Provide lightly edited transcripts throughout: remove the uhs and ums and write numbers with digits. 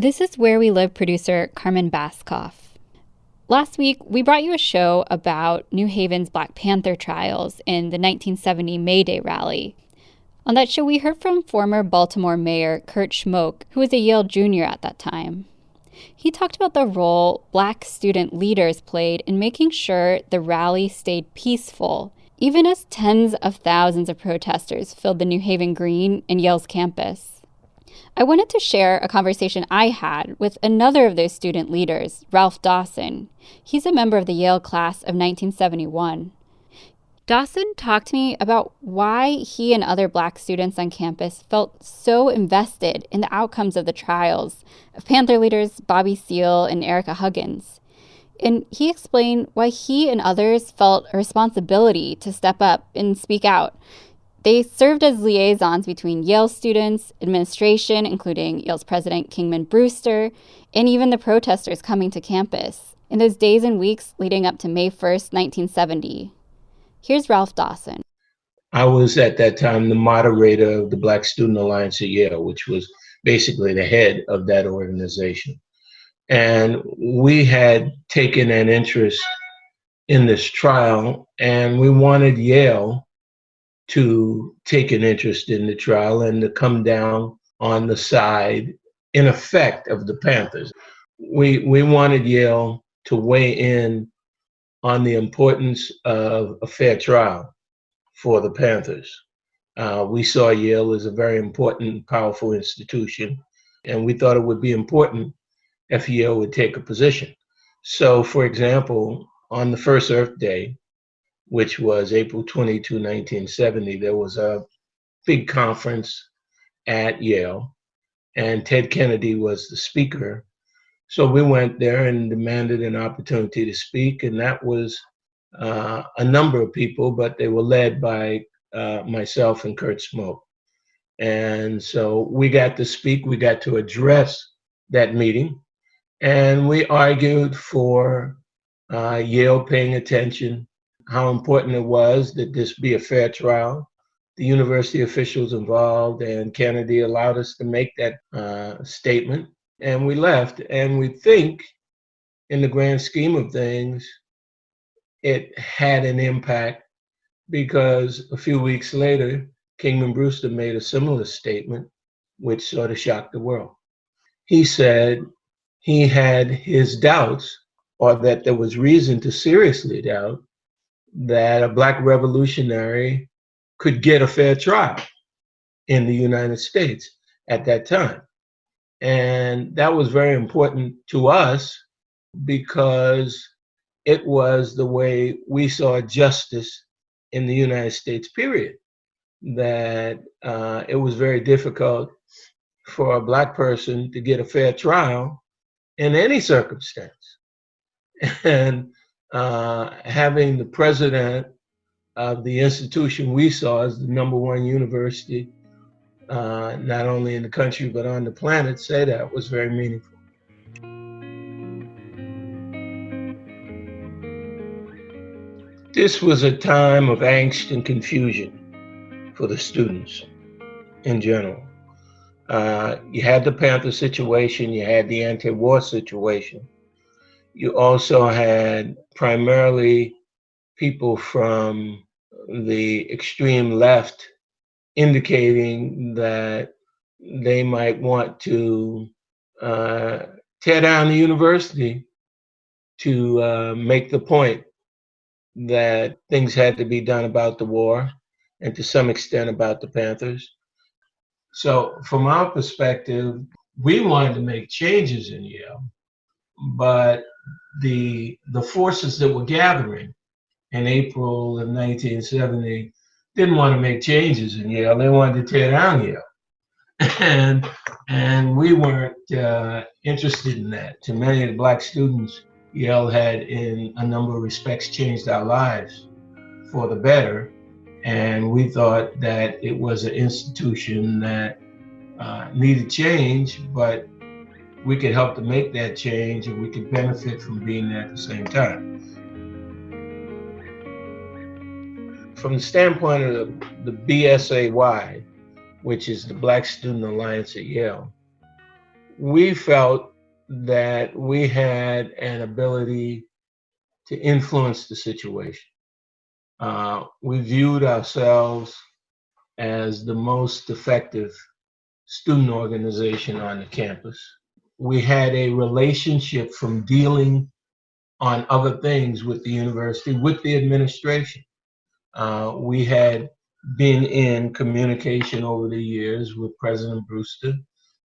This is Where We Live producer Carmen Baskoff. Last week, we brought you a show about New Haven's Black Panther trials in the 1970 May Day rally. On that show, we heard from former Baltimore Mayor Kurt Schmoke, who was a Yale junior at that time. He talked about the role Black student leaders played in making sure the rally stayed peaceful, even as tens of thousands of protesters filled the New Haven Green and Yale's campus. I wanted to share a conversation I had with another of those student leaders, Ralph Dawson. He's a member of the Yale class of 1971. Dawson talked to me about why he and other Black students on campus felt so invested in the outcomes of the trials of Panther leaders Bobby Seale and Ericka Huggins. And he explained why he and others felt a responsibility to step up and speak out. They served as liaisons between Yale students, administration, including Yale's president Kingman Brewster, and even the protesters coming to campus in those days and weeks leading up to May 1st, 1970. Here's Ralph Dawson. I was at that time the moderator of the Black Student Alliance at Yale, which was basically the head of that organization. And we had taken an interest in this trial, and we wanted Yale to take an interest in the trial and to come down on the side, in effect, of the Panthers. We wanted Yale to weigh in on the importance of a fair trial for the Panthers. We saw Yale as a very important, powerful institution, and we thought it would be important if Yale would take a position. So, for example, on the first Earth Day, which was April 22, 1970, there was a big conference at Yale, and Ted Kennedy was the speaker. So we went there and demanded an opportunity to speak, and that was a number of people, but they were led by myself and Kurt Schmoke. And so we got to speak, we got to address that meeting, and we argued for Yale paying attention, how important it was that this be a fair trial. The university officials involved and Kennedy allowed us to make that statement, and we left. And we think, in the grand scheme of things, it had an impact, because a few weeks later, Kingman Brewster made a similar statement, which sort of shocked the world. He said he had his doubts, or that there was reason to seriously doubt, that a Black revolutionary could get a fair trial in the United States at that time. And that was very important to us, because it was the way we saw justice in the United States, period. That it was very difficult for a Black person to get a fair trial in any circumstance. And having the president of the institution we saw as the #1 university, not only in the country but on the planet, say that was very meaningful. This was a time of angst and confusion for the students in general. You had the Panther situation, you had the anti-war situation. You also had primarily people from the extreme left indicating that they might want to tear down the university to make the point that things had to be done about the war and to some extent about the Panthers. So from our perspective, we wanted to make changes in Yale, but the forces that were gathering in April of 1970 didn't want to make changes in Yale. They wanted to tear down Yale. And we weren't interested in that. To many of the Black students, Yale had, in a number of respects, changed our lives for the better. And we thought that it was an institution that needed change, but we could help to make that change, and we could benefit from being there at the same time. From the standpoint of the BSAY, which is the Black Student Alliance at Yale, we felt that we had an ability to influence the situation. We viewed ourselves as the most effective student organization on the campus. We had a relationship from dealing on other things with the university, with the administration. We had been in communication over the years with President Brewster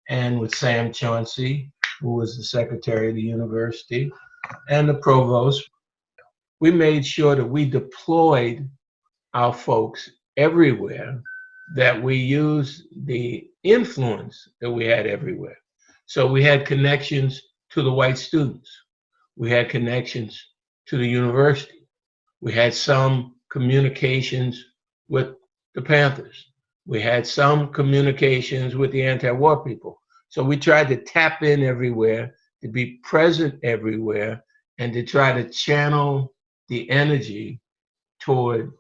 and with Sam Chauncey, who was the secretary of the university, and the provost. We made sure that we deployed our folks everywhere, that we used the influence that we had everywhere. So we had connections to the white students. We had connections to the university. We had some communications with the Panthers. We had some communications with the anti-war people. So we tried to tap in everywhere, to be present everywhere, and to try to channel the energy toward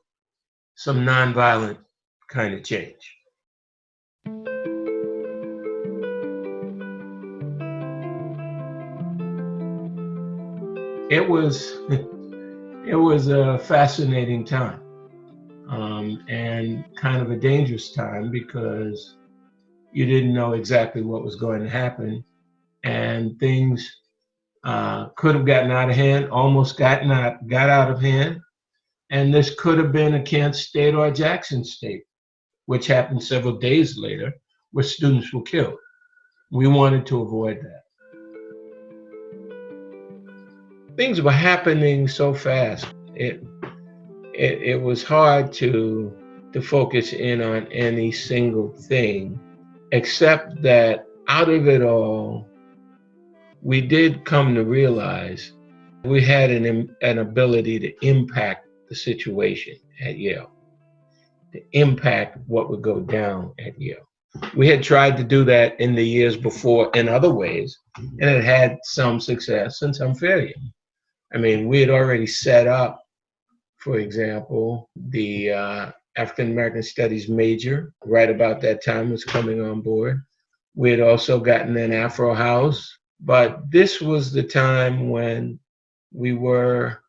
some nonviolent kind of change. It was a fascinating time, and kind of a dangerous time, because you didn't know exactly what was going to happen, and things could have gotten out of hand, almost got out of hand, and this could have been a Kent State or a Jackson State, which happened several days later, where students were killed. We wanted to avoid that. Things were happening so fast. It was hard to focus in on any single thing, except that out of it all, we did come to realize we had an ability to impact the situation at Yale, to impact what would go down at Yale. We had tried to do that in the years before in other ways, and it had some success and some failure. I mean, we had already set up, for example, the African American Studies major right about that time was coming on board. We had also gotten an Afro House, but this was the time when we were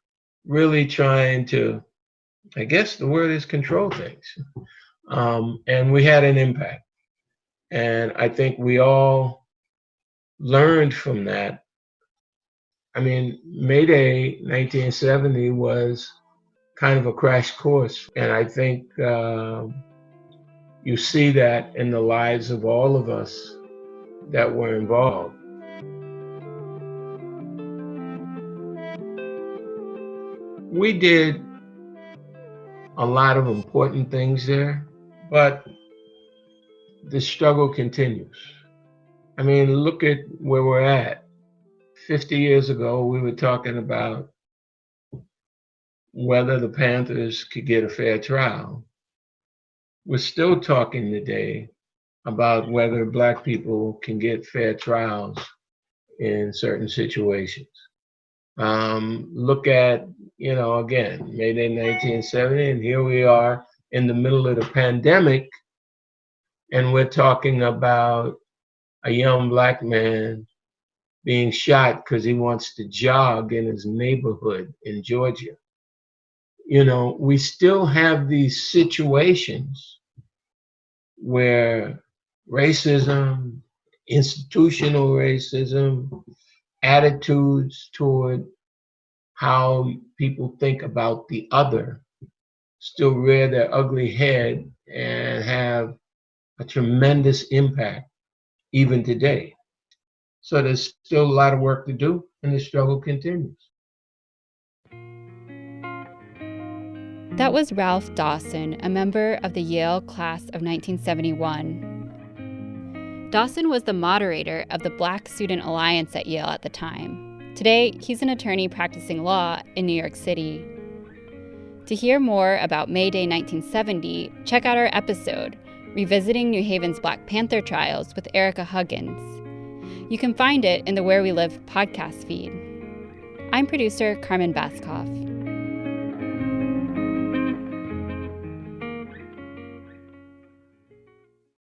really trying to, I guess the word is, control things. And we had an impact. And I think we all learned from that. I mean, May Day 1970 was kind of a crash course. And I think you see that in the lives of all of us that were involved. We did a lot of important things there, but the struggle continues. I mean, look at where we're at. 50 years ago, we were talking about whether the Panthers could get a fair trial. We're still talking today about whether Black people can get fair trials in certain situations. Look at, again, May Day 1970, and here we are in the middle of the pandemic, and we're talking about a young Black man being shot because he wants to jog in his neighborhood in Georgia. We still have these situations where racism, institutional racism, attitudes toward how people think about the other still rear their ugly head and have a tremendous impact even today. So there's still a lot of work to do, and the struggle continues. That was Ralph Dawson, a member of the Yale class of 1971. Dawson was the moderator of the Black Student Alliance at Yale at the time. Today, he's an attorney practicing law in New York City. To hear more about May Day 1970, check out our episode, Revisiting New Haven's Black Panther Trials with Ericka Huggins. You can find it in the Where We Live podcast feed. I'm producer Carmen Baskoff.